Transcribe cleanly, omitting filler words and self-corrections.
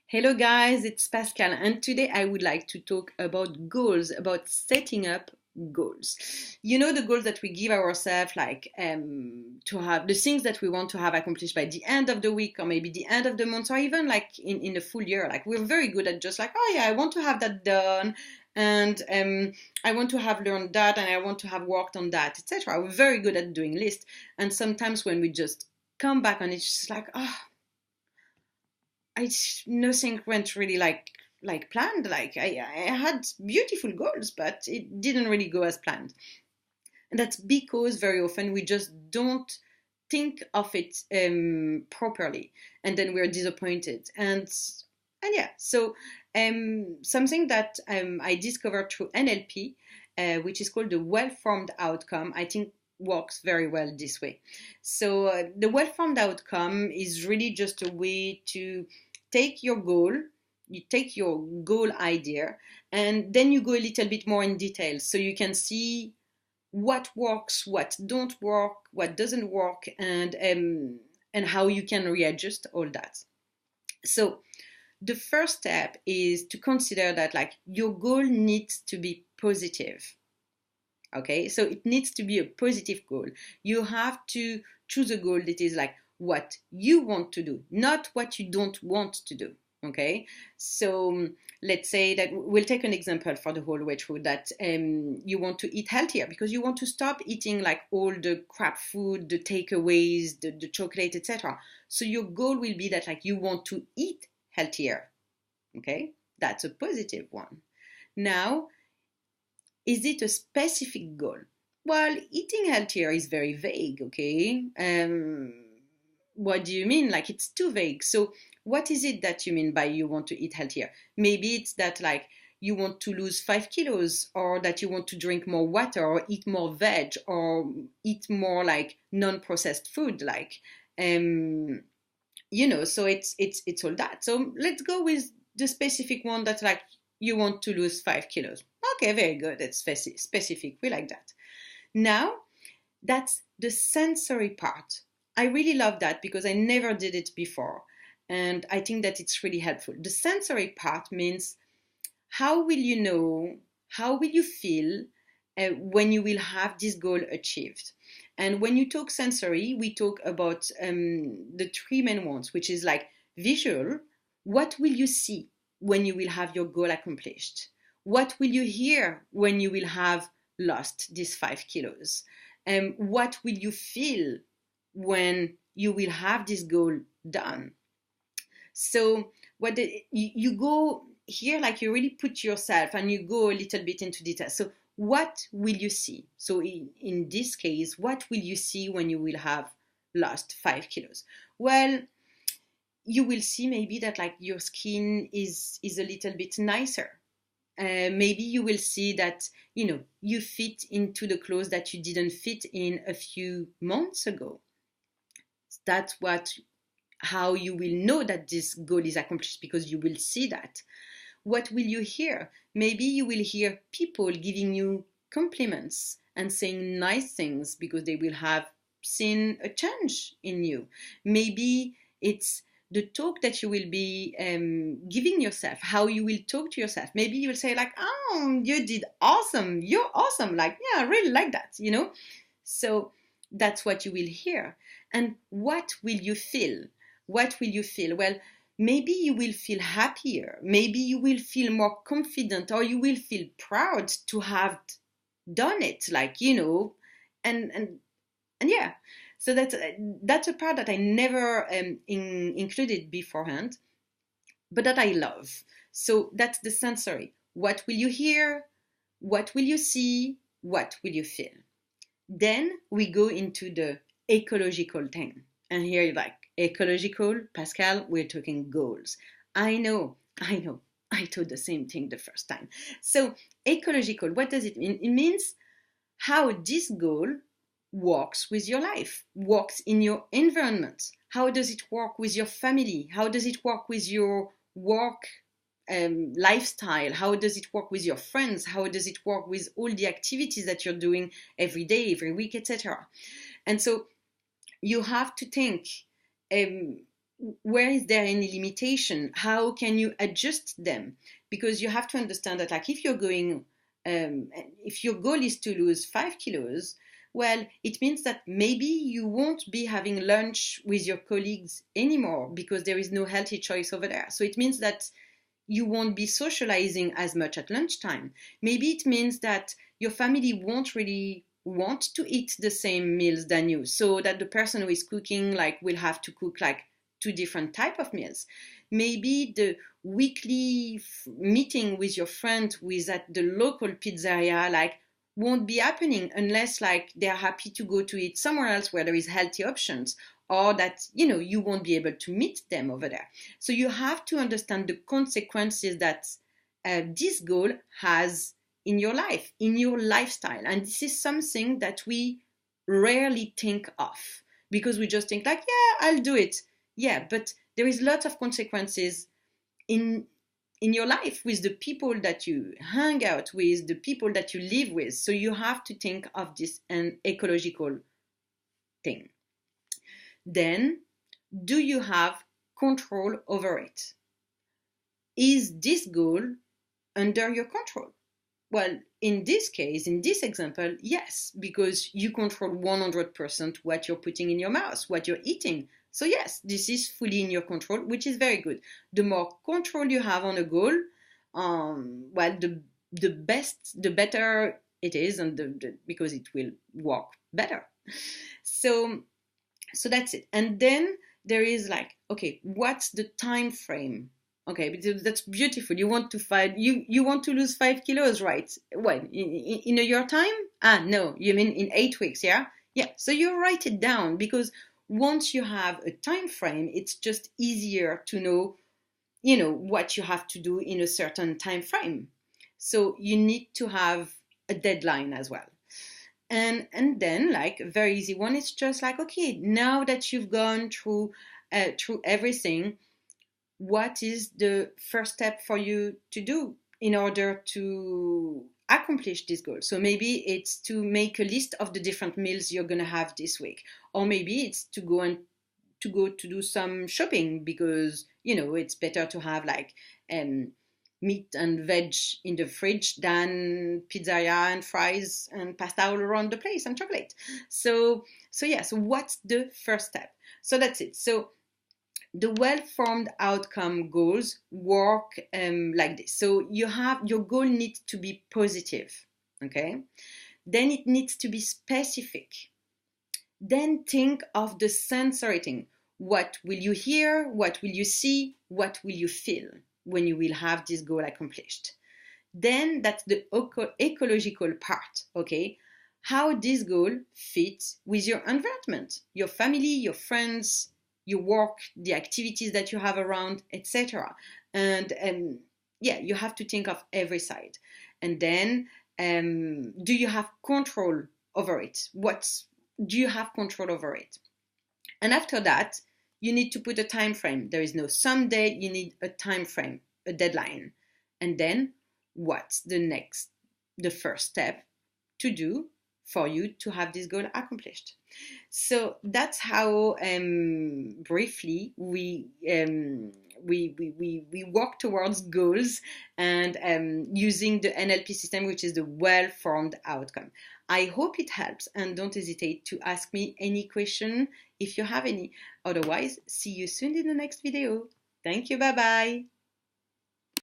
Hello guys, it's Pascal, and today I would like to talk about goals, about setting up goals. You know, the goals that we give ourselves, like to have the things that we want to have accomplished by the end of the week, or maybe the end of the month, or even like in a full year. Like we're very good at just like, oh yeah, I want to have that done, and I want to have learned that, and I want to have worked on that, etc. We're very good at doing lists, and sometimes when we just come back on it, it's just like, oh, nothing went really like planned. Like I had beautiful goals, but it didn't really go as planned. And that's because very often we just don't think of it properly, and then we're disappointed. And yeah, so something that I discovered through NLP, which is called the well-formed outcome, I think works very well this way. So the well-formed outcome is really just a way to take your goal, you take your goal idea, and then you go a little bit more in detail so you can see what works, what don't work, what doesn't work, and how you can readjust all that. So the first step is to consider that like your goal needs to be positive. Okay, so it needs to be a positive goal. You have to choose a goal that is like what you want to do, not what you don't want to do. Okay, so let's say that we'll take an example for the whole way through that you want to eat healthier because you want to stop eating like all the crap food, the takeaways, the chocolate, etc. So your goal will be that like you want to eat healthier. Okay, that's a positive one. Now, is it a specific goal? Well, eating healthier is very vague, okay? What do you mean? Like, it's too vague. So, what is it that you mean by you want to eat healthier? Maybe it's that, like, you want to lose 5 kilos, or that you want to drink more water, or eat more veg, or eat more, like, non processed food, like, so it's all that. So, let's go with the specific one that's like, you want to lose 5 kilos. Okay, very good. It's specific. We like that. Now, that's the sensory part. I really love that because I never did it before. And I think that it's really helpful. The sensory part means how will you know, how will you feel when you will have this goal achieved? And when you talk sensory, we talk about the three main ones, which is like visual. What will you see when you will have your goal accomplished? What will you hear when you will have lost these 5 kilos? What will you feel when you will have this goal done? So you go here, like you really put yourself and you go a little bit into detail. So what will you see? So in this case, what will you see when you will have lost 5 kilos? Well, you will see maybe that like your skin is a little bit nicer. Maybe you will see that you fit into the clothes that you didn't fit in a few months ago. That's how you will know that this goal is accomplished, because you will see that. What will you hear? Maybe you will hear people giving you compliments and saying nice things because they will have seen a change in you. Maybe it's the talk that you will be giving yourself, how you will talk to yourself. Maybe you will say like, oh, you did awesome, you're awesome, like, yeah, I really like that. So that's what you will hear. And what will you feel? What will you feel? Well, maybe you will feel happier. Maybe you will feel more confident, or you will feel proud to have done it. And yeah. So that's a part that I never included beforehand, but that I love. So that's the sensory. What will you hear? What will you see? What will you feel? Then we go into the ecological thing. And here you're like, ecological, Pascal, we're talking goals. I know. I thought the same thing the first time. So, ecological, what does it mean? It means how this goal works with your life, works in your environment. How does it work with your family? How does it work with your work lifestyle? How does it work with your friends? How does it work with all the activities that you're doing every day, every week, etc.? And so you have to think, where is there any limitation? How can you adjust them? Because you have to understand that, like, if you're going, if your goal is to lose 5 kilos, well, it means that maybe you won't be having lunch with your colleagues anymore because there is no healthy choice over there. So it means that you won't be socializing as much at lunchtime. Maybe it means that your family won't really want to eat the same meals than you, so that the person who is cooking like will have to cook like two different type of meals. Maybe the weekly meeting with your friend who is at the local pizzeria like won't be happening unless like they're happy to go to eat somewhere else where there is healthy options, or that you won't be able to meet them over there. So you have to understand the consequences that this goal has in your life, in your lifestyle. And this is something that we rarely think of, because we just think like, yeah, I'll do it. Yeah, but there is lots of consequences in your life with the people that you hang out with, the people that you live with. So you have to think of this an ecological thing. Then, do you have control over it? Is this goal under your control? Well, in this case, in this example, yes, because you control 100% what you're putting in your mouth, what you're eating. So yes, this is fully in your control, which is very good. The more control you have on a goal, well, the better it is, and because it will work better. So that's it. And then there is like, okay, what's the time frame? Okay, because that's beautiful. You want to you want to lose 5 kilos, right? When in a year time? Ah, no, you mean in 8 weeks? Yeah, yeah. So you write it down, because once you have a time frame, it's just easier to know, what you have to do in a certain time frame. So you need to have a deadline as well. And then like a very easy one, it's just like, okay, now that you've gone through everything, what is the first step for you to do in order to accomplish this goal? So maybe it's to make a list of the different meals you're going to have this week, or maybe it's to go to do some shopping, because it's better to have like meat and veg in the fridge than pizzeria and fries and pasta all around the place and chocolate. So yeah, so what's the first step? So that's it. So the well-formed outcome goals work like this. So your goal needs to be positive, okay? Then it needs to be specific. Then think of the sensory thing. What will you hear? What will you see? What will you feel when you will have this goal accomplished? Then that's the ecological part, okay? How this goal fits with your environment, your family, your friends, your work, the activities that you have around, etc. And yeah, you have to think of every side. And then, do you have control over it? Do you have control over it? And after that, you need to put a time frame. There is no someday, you need a time frame, a deadline. And then what's the first step to do for you to have this goal accomplished? So that's how briefly we work towards goals, and using the NLP system, which is the well-formed outcome. I hope it helps, and don't hesitate to ask me any question if you have any. Otherwise, see you soon in the next video. Thank you. Bye bye.